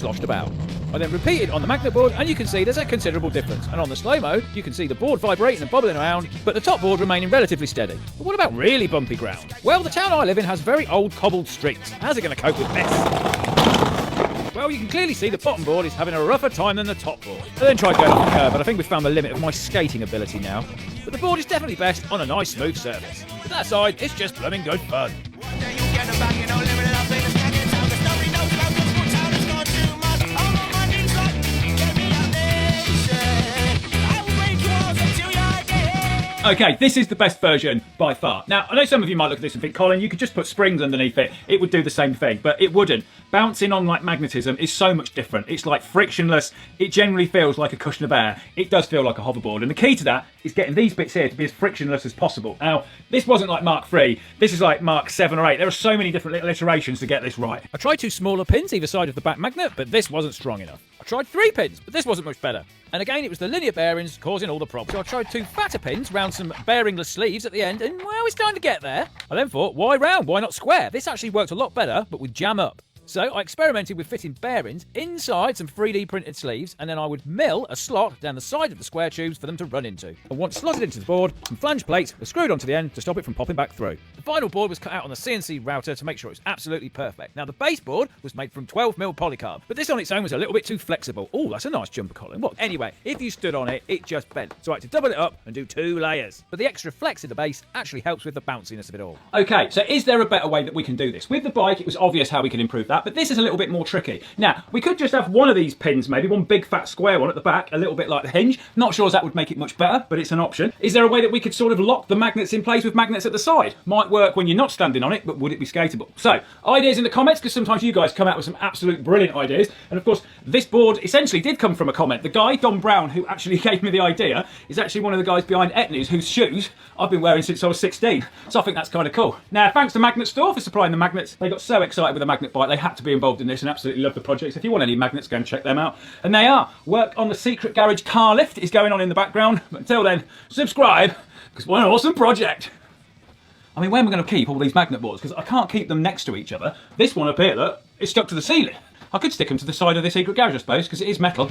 sloshed about. I then repeat it on the magnet board and you can see there's a considerable difference. And on the slow mode, you can see the board vibrating and bobbling around, but the top board remaining relatively steady. But what about really bumpy ground? Well, the town I live in has very old cobbled streets. How's it going to cope with this? Well, you can clearly see the bottom board is having a rougher time than the top board. I then tried going off the curb, but I think we've found the limit of my skating ability now. But the board is definitely best on a nice smooth surface. With that aside, it's just blooming good fun. Okay, this is the best version by far. Now, I know some of you might look at this and think, Colin, you could just put springs underneath it. It would do the same thing, but it wouldn't. Bouncing on like magnetism is so much different. It's like frictionless. It generally feels like a cushion of air. It does feel like a hoverboard. And the key to that is getting these bits here to be as frictionless as possible. Now, this wasn't like Mark III. This is like Mark 7 or 8. There are so many different little iterations to get this right. I tried 2 smaller pins either side of the back magnet, but this wasn't strong enough. I tried 3 pins, but this wasn't much better. And again, it was the linear bearings causing all the problems. So I tried 2 fatter pins round some bearingless sleeves at the end, and well, it's starting to get there. I then thought, why round? Why not square? This actually worked a lot better, but with jam up. So I experimented with fitting bearings inside some 3D printed sleeves, and then I would mill a slot down the side of the square tubes for them to run into. And once slotted into the board, some flange plates were screwed onto the end to stop it from popping back through. The final board was cut out on the CNC router to make sure it was absolutely perfect. Now the base board was made from 12mm polycarb, but this on its own was a little bit too flexible. Oh, that's a nice jumper, Colin. What? Anyway, if you stood on it, it just bent. So I had to double it up and do 2 layers. But the extra flex in the base actually helps with the bounciness of it all. Okay, so is there a better way that we can do this? With the bike, it was obvious how we could improve that, but this is a little bit more tricky. Now, we could just have one of these pins, maybe one big fat square one at the back, a little bit like the hinge. Not sure that would make it much better, but it's an option. Is there a way that we could sort of lock the magnets in place with magnets at the side? Might work when you're not standing on it, but would it be skateable? So, ideas in the comments, because sometimes you guys come out with some absolute brilliant ideas. And of course, this board essentially did come from a comment. The guy, Don Brown, who actually gave me the idea, is actually one of the guys behind Etnies, whose shoes I've been wearing since I was 16. So I think that's kind of cool. Now, thanks to Magnet Store for supplying the magnets. They got so excited with the magnet bike, they had to be involved in this and absolutely love the project. So if you want any magnets, go and check them out. And they are. Work on the Secret Garage car lift is going on in the background. But until then, subscribe, because what an awesome project. I mean, where am I going to keep all these magnet boards? Because I can't keep them next to each other. This one up here, look, is stuck to the ceiling. I could stick them to the side of the Secret Garage, I suppose, because it is metal.